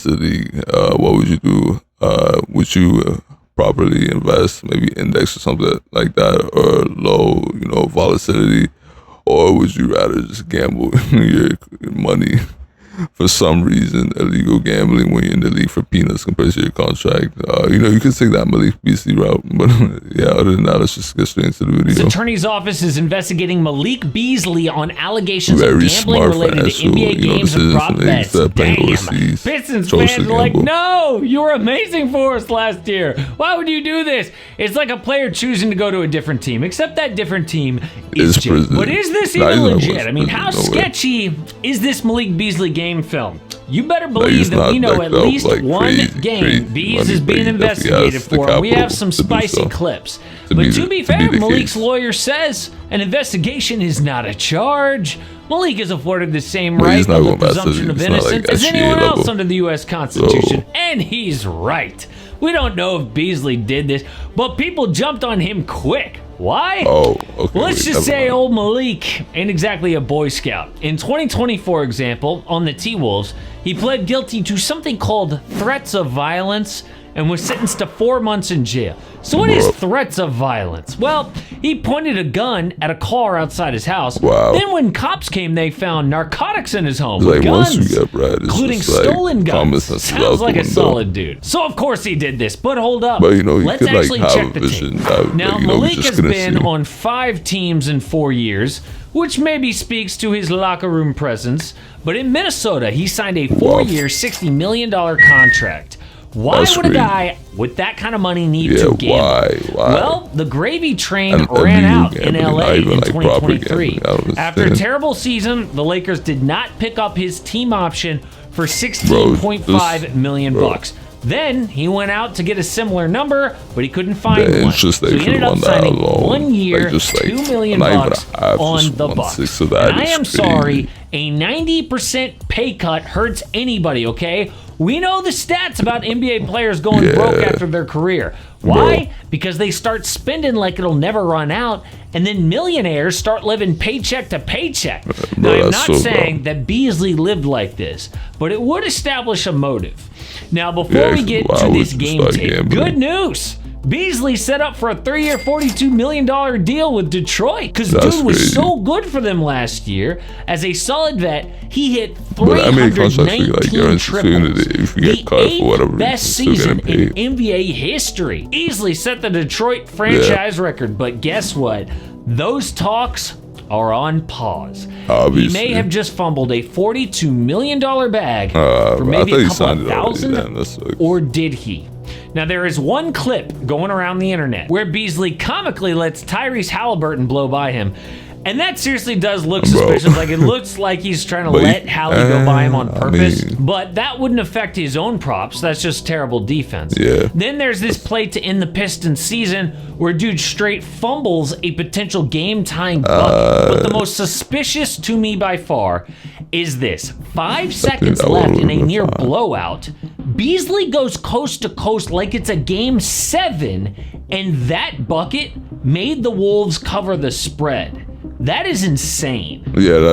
into the league, what would you do? Would you properly invest, maybe index or something like that, or low, volatility, or would you rather just gamble your money for some reason, illegal gambling when you're in the league for peanuts compared to your contract? You could take that Malik Beasley route, but yeah, other than that, let's just get straight into the video. The attorney's office is investigating Malik Beasley on allegations Very of gambling related to NBA games and prop bets. Damn, Pistons fans are like, no, you were amazing for us last year. Why would you do this? It's like a player choosing to go to a different team, except that different team is prison. But is this even legit? I mean, how sketchy is this Malik Beasley game film? You better believe that we know at least one game Bees is being investigated for. We have some spicy clips. But to be fair, Malik's lawyer says an investigation is not a charge. Malik is afforded the same right of the presumption of innocence as anyone else under the U.S. Constitution. And he's right. We don't know if Beasley did this, but people jumped on him quick. Why? Okay. Let's just say old Malik ain't exactly a Boy Scout. In 2020, for example, on the T-Wolves, he pled guilty to something called threats of violence and was sentenced to 4 months in jail. So what is threats of violence? Well, he pointed a gun at a car outside his house. Wow. Then when cops came, they found narcotics in his home. Like guns, once you get Brad, including stolen guns. Sounds like a solid dude. So of course he did this, but hold up. But let's actually check the tape. Now Malik has been on 5 teams in 4 years, which maybe speaks to his locker room presence. But in Minnesota, he signed a 4-year, $60 million contract. Why would a guy with that kind of money need to gamble? Why? Well, the gravy train ran out in LA in 2023. After a terrible season, the Lakers did not pick up his team option for $16.5 million bucks. Then he went out to get a similar number, but he couldn't find one. So he ended up signing 1 year, $2 million bucks on the Bucks. And I am sorry, a 90% pay cut hurts anybody, okay? We know the stats about NBA players going broke after their career. Why? Because they start spending like it'll never run out, and then millionaires start living paycheck to paycheck. Now, I'm not saying that Beasley lived like this, but it would establish a motive. Now, before we get to this game tape, good news. Beasley set up for a 3-year, $42 million deal with Detroit because dude was so good for them last year. As a solid vet, he hit 319 triples, the 8th best season in NBA history. Easily set the Detroit franchise record, but guess what? Those talks are on pause. He may have just fumbled a $42 million bag for maybe a couple of thousand, or did he? Now, there is one clip going around the internet where Beasley comically lets Tyrese Halliburton blow by him. And that seriously does look suspicious. Like, it looks like he's trying to let Hallie go by him on purpose. But that wouldn't affect his own props. That's just terrible defense. Then there's this play to end the Pistons season where dude straight fumbles a potential game-tying bucket. But the most suspicious to me by far is this. 5 seconds left in a near blowout. Beasley goes coast to coast like it's a game 7, and that bucket made the Wolves cover the spread. That is insane.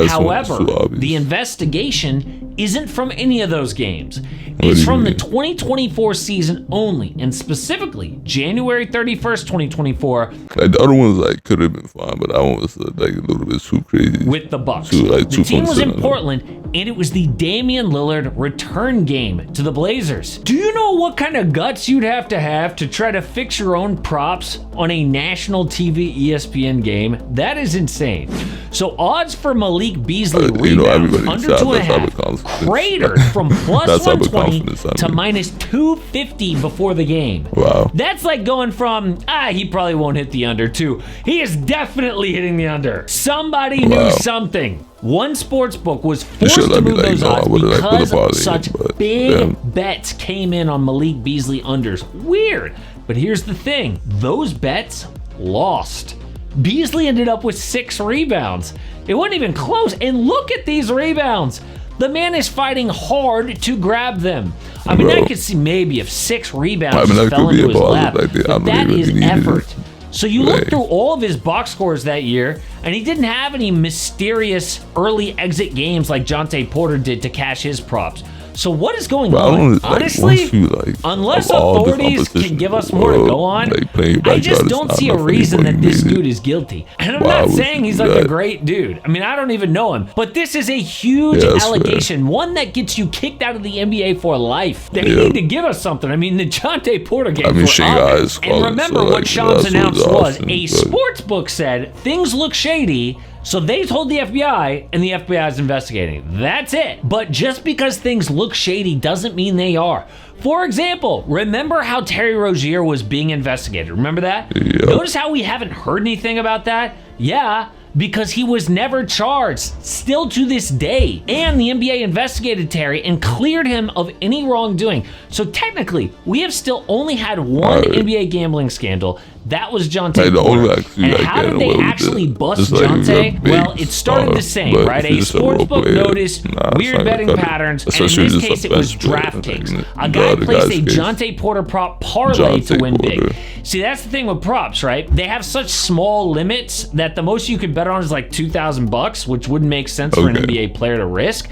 However, the investigation isn't from any of those games. It's from the 2024 season only, and specifically January 31st, 2024. Like the other ones could have been fine, but that one was a little bit too crazy. With the Bucks. The team was in Portland, and it was the Damian Lillard return game to the Blazers. Do you know what kind of guts you'd have to try to fix your own props on a national TV ESPN game? That is insane. So odds for Malik Beasley rebounds under 2.5 cratered from plus 120 to minus 250 before the game. Wow. That's like going from, he probably won't hit the under too. He is definitely hitting the under. Somebody knew something. One sportsbook was forced to move those odds because such big bets came in on Malik Beasley unders. Weird. But here's the thing. Those bets lost. Beasley ended up with 6 rebounds. It wasn't even close. And look at these rebounds. The man is fighting hard to grab them. I mean, I could see maybe if 6 rebounds fell into his lap, but that is effort. So you look through all of his box scores that year, and he didn't have any mysterious early exit games like Jonte Porter did to cash his props. So what is going on? Honestly, unless authorities can give us more to go on, I just don't see a reason that this dude is guilty. And I'm not saying he's like a great dude. I mean, I don't even know him. But this is a huge allegation, one that gets you kicked out of the NBA for life. They need to give us something. I mean, the Jontay Porter game. And remember what Shams announced was a sports book said things look shady. So they told the FBI, and the FBI is investigating. That's it. But just because things look shady doesn't mean they are. For example, remember how Terry Rozier was being investigated? Remember that? Notice how we haven't heard anything about that? Yeah, because he was never charged, still to this day. And the NBA investigated Terry and cleared him of any wrongdoing. So technically, we have still only had one NBA gambling scandal. That was Jontay Porter. And how did they actually bust Jontay? Well, it started the same, right? A sportsbook noticed weird betting patterns, and in this case, it was DraftKings. A guy placed a Jontay Porter prop parlay to win big. See, that's the thing with props, right? They have such small limits that the most you could bet on is like $2,000, which wouldn't make sense for an NBA player to risk.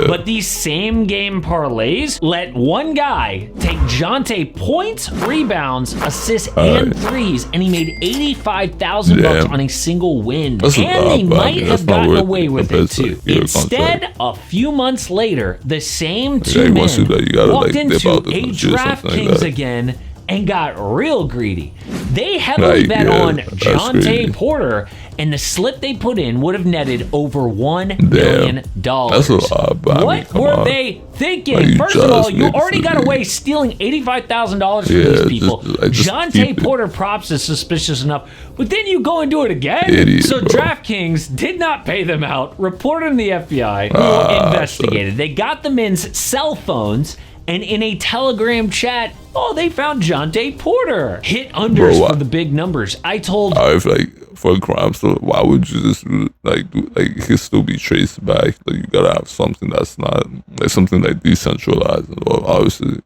But these same game parlays let one guy take Jontay points, rebounds, assists, and threes, and he made $85,000 on a single win. And they might have gotten away with it too. Instead, a few months later, the same two men walked into a DraftKings again and got real greedy. They heavily bet on Jontay Porter, and the slip they put in would have netted over $1 million. That's a lot, but what were they thinking? First of all, you already got away stealing $85,000 from these people. Jontay Porter props is suspicious enough, but then you go and do it again? So DraftKings did not pay them out, reported to the FBI, who investigated. They got the men's cell phones, and in a Telegram chat, they found Jontay Porter. Hit unders for the big numbers. I told... for a crime, so why would you just it can still be traced back? Like, you gotta have something that's not like something like decentralized. Well, obviously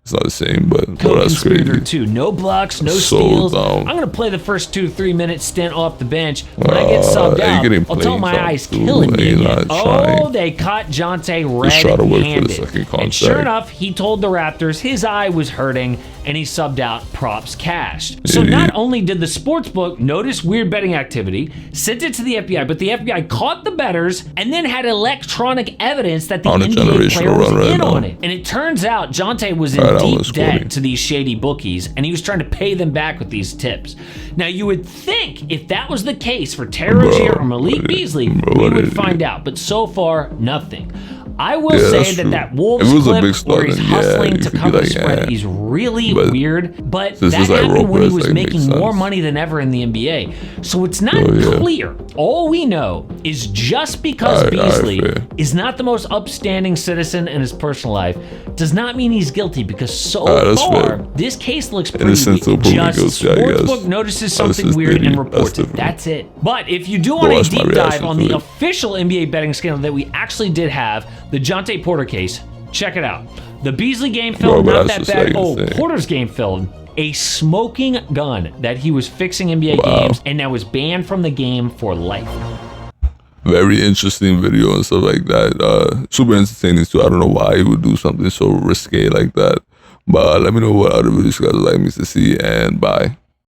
it's not the same, but that's crazy. Too. No blocks, no steals. I'm gonna play the first 2-3 minute stint off the bench. When I get subbed out, I'll tell my eyes killing me again. They caught Jontay red-handed. And sure enough, he told the Raptors his eye was hurting, and he subbed out, props cashed. So not only did the sportsbook notice weird betting activity, sent it to the FBI, but the FBI caught the bettors and then had electronic evidence that the NBA player was in on it. And it turns out Jontay was in deep debt to these shady bookies, and he was trying to pay them back with these tips. Now, you would think if that was the case for Terry Rozier or Malik Beasley, we would find out, but so far, nothing. I will say that Wolves clip where he's hustling to cover the spread is really weird, but that happened when he was making more money than ever in the NBA. So it's not clear. All we know is just because Beasley is not the most upstanding citizen in his personal life does not mean he's guilty, because so far, this case looks pretty weak. Just Sportsbook notices something weird and reports it. That's it. But if you do want a deep dive on the official NBA betting scandal that we actually did have, the Jontay Porter case, check it out. The Beasley game film, not that bad. Porter's game film, a smoking gun that he was fixing NBA games and that was banned from the game for life. Very interesting video and stuff like that. Super entertaining too. I don't know why he would do something so risque like that. But let me know what other videos you guys would like me to see, and bye.